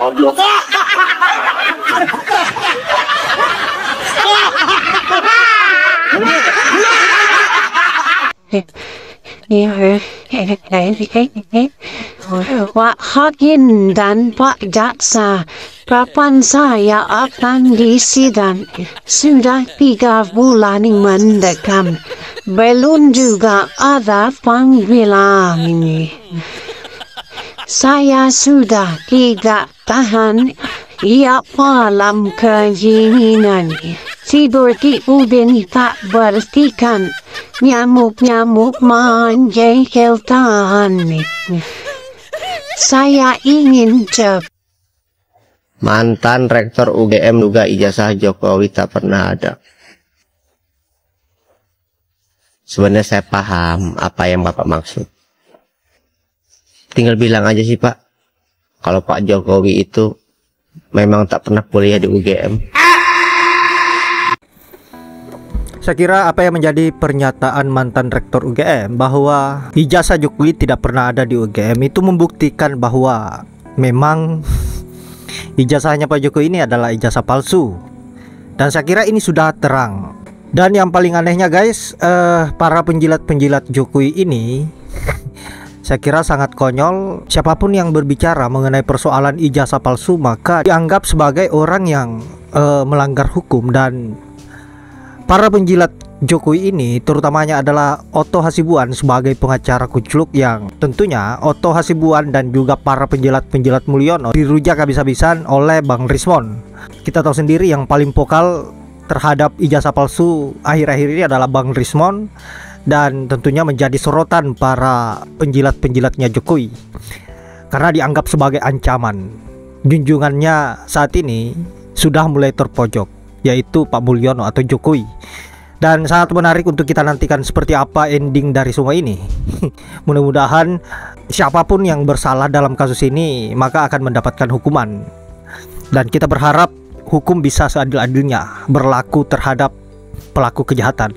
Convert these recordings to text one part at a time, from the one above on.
Wak Hakin dan Pak Jaksa, kapan saya akan disidang? Sudah 3 bulan mendekam, belum juga ada panggilan ini. Saya sudah tidak tahan, malam keinginan. Tidur di ubin tak berhentikan, nyamuk-nyamuk menjengkelkan. Saya ingin Mantan rektor UGM duga ijazah Jokowi tak pernah ada. Sebenarnya saya paham apa yang Bapak maksud. Tinggal bilang aja sih Pak, kalau Pak Jokowi itu memang tak pernah kuliah di UGM. Saya kira apa yang menjadi pernyataan mantan rektor UGM bahwa ijazah Jokowi tidak pernah ada di UGM itu membuktikan bahwa memang ijazahnya Pak Jokowi ini adalah ijazah palsu. Dan saya kira ini sudah terang. Dan yang paling anehnya guys, para penjilat-penjilat Jokowi ini saya kira sangat konyol. Siapapun yang berbicara mengenai persoalan ijazah palsu maka dianggap sebagai orang yang melanggar hukum. Dan para penjilat Jokowi ini terutamanya adalah Otto Hasibuan sebagai pengacara kucluk, yang tentunya Otto Hasibuan dan juga para penjilat-penjilat Mulyono dirujak habis-habisan oleh Bang Rismon. Kita tahu sendiri yang paling vokal terhadap ijazah palsu akhir-akhir ini adalah Bang Rismon, dan tentunya menjadi sorotan para penjilat-penjilatnya Jokowi karena dianggap sebagai ancaman. Junjungannya saat ini sudah mulai terpojok, yaitu Pak Mulyono atau Jokowi. Dan sangat menarik untuk kita nantikan seperti apa ending dari semua ini. Mudah-mudahan siapapun yang bersalah dalam kasus ini maka akan mendapatkan hukuman. Dan kita berharap hukum bisa seadil-adilnya berlaku terhadap pelaku kejahatan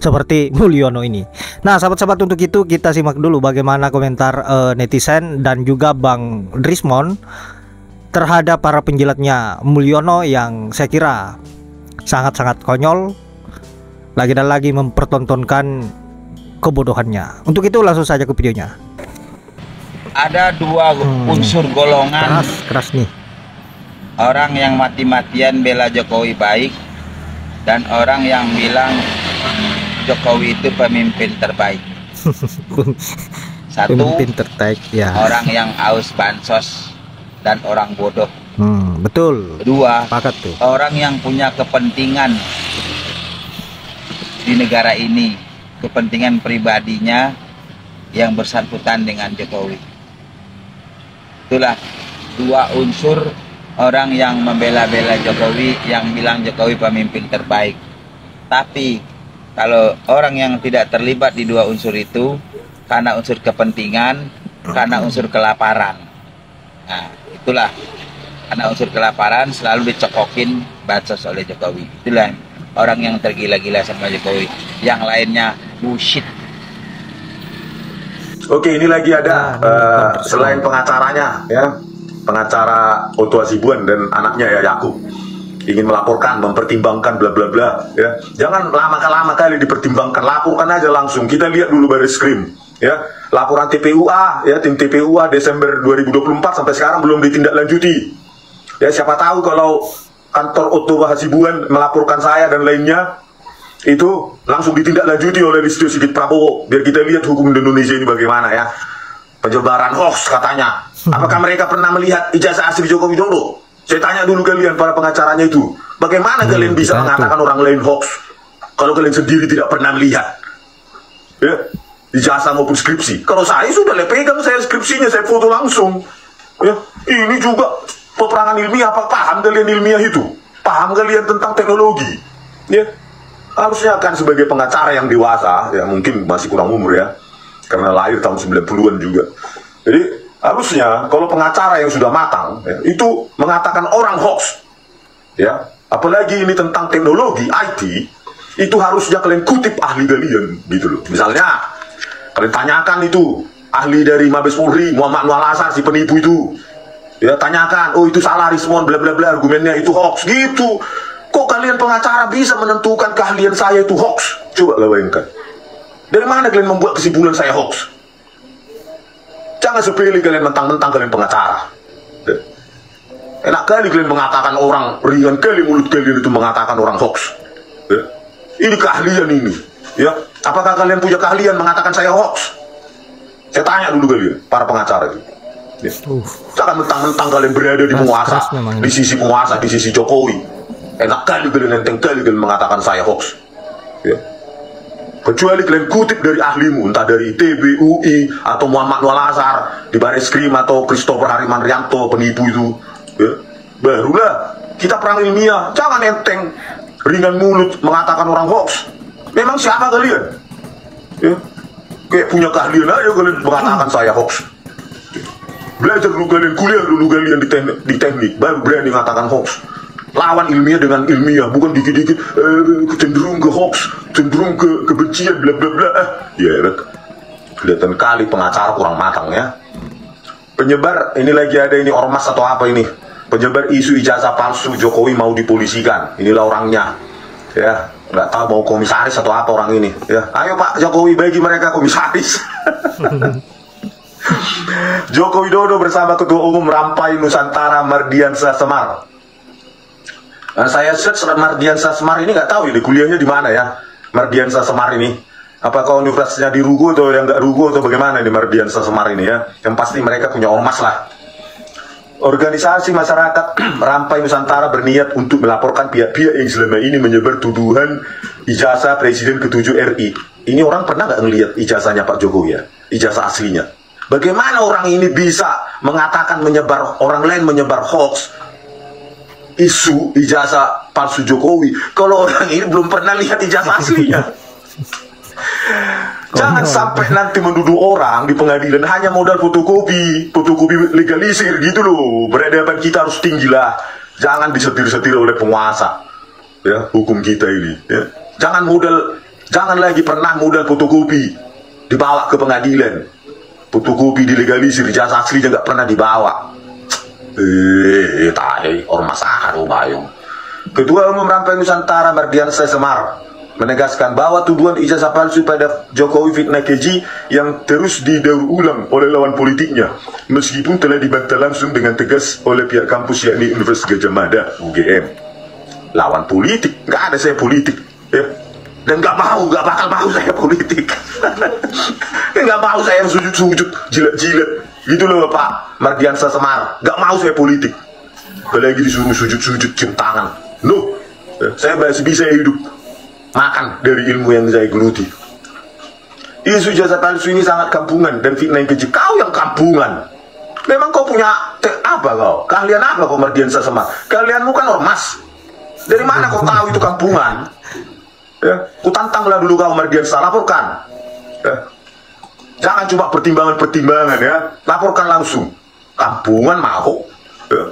seperti Mulyono ini. Nah sahabat-sahabat, untuk itu kita simak dulu bagaimana komentar netizen dan juga Bang Rismon terhadap para penjilatnya Mulyono yang saya kira sangat-sangat konyol, lagi dan lagi mempertontonkan kebodohannya. Untuk itu langsung saja ke videonya. Ada 2 unsur golongan keras nih. Orang yang mati-matian bela Jokowi baik, dan orang yang bilang Jokowi itu pemimpin terbaik. Satu, pemimpin terbaik ya. Orang yang aus bansos dan orang bodoh. Betul. Kedua, tuh. orang yang punya kepentingan di negara ini, kepentingan pribadinya yang bersangkutan dengan Jokowi. Itulah 2 unsur orang yang membela-bela Jokowi, yang bilang Jokowi pemimpin terbaik. Tapi kalau orang yang tidak terlibat di 2 unsur itu, karena unsur kepentingan, karena unsur kelaparan. Nah, itulah karena unsur kelaparan selalu dicokokin bansos oleh Jokowi. Itulah orang yang tergila-gila sama Jokowi. Yang lainnya bullshit. Oke, ini lagi ada selain pengacaranya ya, pengacara Otto Hasibuan dan anaknya ya Yakub, ingin melaporkan, mempertimbangkan bla bla bla ya. Jangan lama kali dipertimbangkan, laporkan aja langsung. Kita lihat dulu Barreskrim ya, laporan TPUA ya, tim TPUA Desember 2024 sampai sekarang belum ditindaklanjuti. Ya, siapa tahu kalau kantor Otto Hasibuan melaporkan saya dan lainnya itu langsung ditindaklanjuti oleh Listio Sigit Prabowo, biar kita lihat hukum di Indonesia ini bagaimana ya. Penyebaran hoax katanya. Apakah mereka pernah melihat ijazah asli Joko Widodo? Saya tanya dulu kalian para pengacaranya itu, bagaimana kalian bisa mengatakan orang lain hoax kalau kalian sendiri tidak pernah melihat ya, ijazah maupun skripsi? Kalau saya sudah pegang saya skripsinya, saya foto langsung ya. Ini juga peperangan ilmiah. Apa paham kalian ilmiah itu? Paham kalian tentang teknologi ya? Harusnya kan sebagai pengacara yang dewasa ya, mungkin masih kurang umur ya, karena lahir tahun 90-an juga. Jadi harusnya kalau pengacara yang sudah matang ya, itu mengatakan orang hoax ya, apalagi ini tentang teknologi IT, itu harusnya kalian kutip ahli kalian gitu loh. Misalnya kalian tanyakan itu ahli dari Mabes Polri, Muhammad Nual Asar, si penipu itu Ya, tanyakan, oh itu salah Rismon, bla bla bla, argumennya itu hoax gitu. Kok kalian pengacara bisa menentukan keahlian saya itu hoax? Coba bayangkan. Dari mana kalian membuat kesimpulan saya hoax? Jangan sepele kalian mentang-mentang kalian pengacara. Enak kali kalian mengatakan orang, ringan kali mulut kalian itu mengatakan orang hoax. Ya. Ini keahlian ini. Ya, apakah kalian punya keahlian mengatakan saya hoax? Saya tanya dulu kalian, para pengacara itu. Ya. Jangan mentang-mentang kalian berada di penguasa, di sisi penguasa, di sisi Jokowi. Enak kali kalian, enteng kali kalian mengatakan saya hoax. Ya. Kecuali kalian kutip dari ahlimu, entah dari ITB, UI, atau Muhammad Nual Azhar, di Bareskrim, atau Christopher Hariman Rianto, penipu itu. Ya. Barulah kita perang ilmiah. Jangan enteng, ringan mulut mengatakan orang hoax. Memang siapa kalian? Ya. Kayak punya keahlian aja kalian mengatakan saya hoax. Belajar dulu kalian, kuliah dulu kalian di teknik, baru berani mengatakan hoax. Lawan ilmiah dengan ilmiah, bukan dikit-dikit cenderung ke hoax, cenderung ke kebencian, bla bla bla. Ya, kelihatan kali pengacara kurang matang ya. Penyebar, ini lagi ada ini ormas atau apa ini? Penyebar isu ijazah palsu Jokowi mau dipolisikan. Inilah orangnya. Ya, nggak tahu mau komisaris atau apa orang ini. Ya, ayo Pak Jokowi bagi mereka komisaris. Joko Widodo bersama Ketua Umum Rampai Nusantara Mardiansah Semar. Nah, saya search Mardiansah Semar ini nggak tahu ini kuliahnya di mana ya. Mardiansah Semar ini, apakah universitasnya di Rugo atau yang nggak Rugo atau bagaimana di Mardiansah Semar ini ya? Yang pasti mereka punya ormas lah. Organisasi masyarakat Rampai Nusantara berniat untuk melaporkan pihak-pihak yang selama ini menyebar tuduhan ijazah Presiden ke-7 RI. Ini orang pernah nggak ngelihat ijazahnya Pak Jokowi ya? Ijazah aslinya. Bagaimana orang ini bisa mengatakan menyebar, orang lain menyebar hoax, isu ijazah palsu Jokowi, kalau orang ini belum pernah lihat ijazah aslinya? Jangan sampai nanti menuduh orang di pengadilan hanya modal fotokopi legalisir gitu loh. Peradaban kita harus tinggi lah. Jangan disetir-setir oleh penguasa. Ya, hukum kita ini. Ya. Jangan lagi pernah modal fotokopi dibawa ke pengadilan. Fotokopi dilegalisir, ijazah aslinya nggak pernah dibawa. Tai ormas aru bayung. Ketua Umum Rampai Nusantara Mardiansah Semar menegaskan bahwa tuduhan ijazah palsu pada Jokowi fitnah keji yang terus didaur ulang oleh lawan politiknya, meskipun telah dibantah langsung dengan tegas oleh pihak kampus yakni Universitas Gadjah Mada UGM. Lawan politik, nggak ada saya politik, ya. Dan nggak bakal mau saya politik. Nggak mau saya sujud-sujud, jilat-jilat, gitu loh Pak Mardiansah Semar. Nggak mau saya politik, apalagi disuruh sujud-sujud cium tangan. No, saya masih bisa hidup makan dari ilmu yang saya geluti. Isu ijazah palsu ini sangat kampungan dan fitnah yang keji. Kau yang kampungan. Memang kau punya apa kau? Keahlian apa kau Mardiansah Semar? Keahlianmu kan ormas. Dari mana kau tahu itu kampungan? Ya, ku tantanglah dulu kau Mardiansah, laporkan. Ya. Jangan cuma pertimbangan-pertimbangan ya. Laporkan langsung. Kampungan mau. Ya.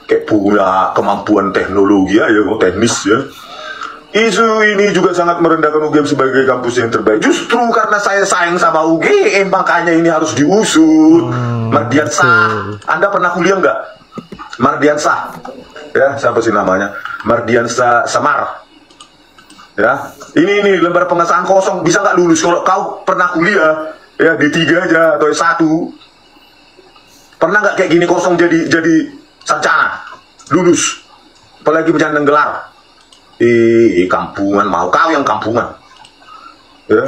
Kayak punya kemampuan teknologi ya, teknis ya. Isu ini juga sangat merendahkan UGM sebagai kampus yang terbaik. Justru karena saya sayang sama UGM, makanya ini harus diusut. Mardiansah, Anda pernah kuliah nggak? Mardiansah, ya siapa sih namanya? Mardiansah Semar. Ya, ini lembar pengesahan kosong, bisa nggak lulus kalau kau pernah kuliah? Ya D3 aja atau S1. Pernah nggak kayak gini kosong jadi sarjana? Lulus, apalagi penyandang gelar. Kampungan mau kau yang kampungan ya,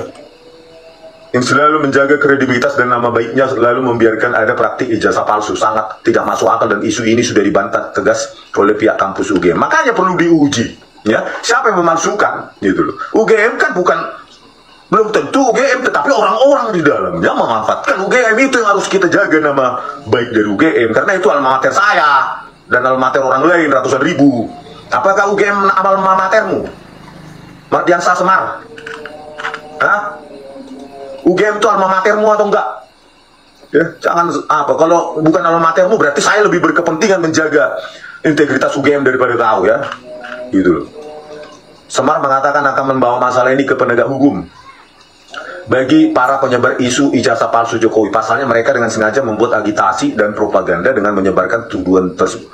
yang selalu menjaga kredibilitas dan nama baiknya, selalu membiarkan ada praktik ijazah palsu. Sangat tidak masuk akal dan isu ini sudah dibantah tegas oleh pihak kampus UGM. Makanya perlu diuji ya, siapa yang memalsukan gitu loh. UGM kan belum tentu UGM, tetapi orang-orang di dalamnya memanfaatkan UGM. Itu yang harus kita jaga nama baik dari UGM, karena itu alma mater saya dan alma mater orang lain ratusan ribu. Apakah UGM alma matermu? Mardiansah Semar? Hah? UGM itu alma matermu atau enggak? Ya, jangan apa, kalau bukan alma matermu berarti saya lebih berkepentingan menjaga integritas UGM daripada kau ya. Gitu loh. Semar mengatakan akan membawa masalah ini ke penegak hukum. bagi para penyebar isu ijazah palsu Jokowi. Pasalnya mereka dengan sengaja membuat agitasi dan propaganda dengan menyebarkan tuduhan tersebut.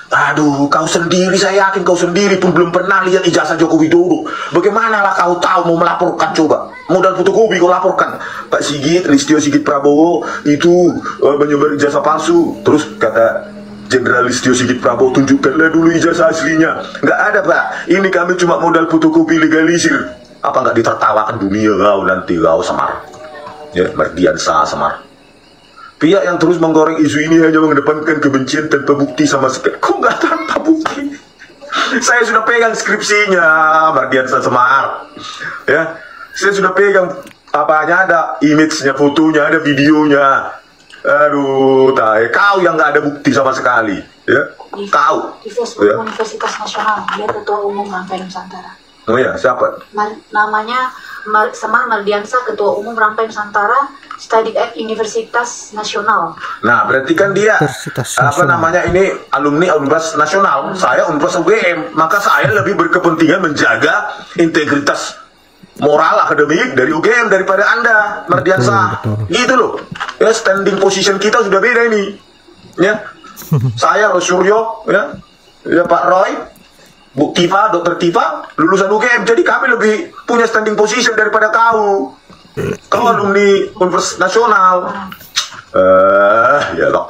Aduh, kau sendiri, saya yakin kau sendiri pun belum pernah lihat ijazah Joko Widodo. Bagaimanalah kau tahu mau melaporkan, coba? Modal fotokopi kau laporkan. Pak Sigit, Listio Sigit Prabowo itu menyebar ijazah palsu. Terus kata Jenderal Listio Sigit Prabowo, tunjukkanlah dulu ijazah aslinya. Nggak ada, Pak. Ini kami cuma modal fotokopi legalisir. Apa nggak ditertawakan dunia kau nanti, kau Semar? Ya, Mardiansa Semar. Pihak yang terus menggoreng isu ini hanya mengedepankan kebencian tanpa bukti sama sekali. Kok nggak tanpa bukti? Saya sudah pegang skripsinya, Mardiansa Semar. Ya, saya sudah pegang apanya, ada image-nya, fotonya, ada videonya. Aduh, kau yang nggak ada bukti sama sekali. Ya, kau. Di Facebook ya? Universitas Nasional, dia Ketua Umum Rampai Nusantara. Oh ya, siapa? Namanya Semar Mardiansa, Ketua Umum Rampai Nusantara, Study at Universitas Nasional. Nah, berarti kan dia apa namanya ini alumni Universitas Nasional. Saya Universitas UGM, maka saya lebih berkepentingan menjaga integritas moral akademik dari UGM daripada Anda, Mardiansa. Gitu loh. Ya, standing position kita sudah beda ini. Ya. Saya Suryo, ya. Ya Pak Roy, Bu Tifa, Dr. Tifa, lulusan UGM. Jadi kami lebih punya standing position daripada kau. Kau alumni Universitas Nasional. Ya loh.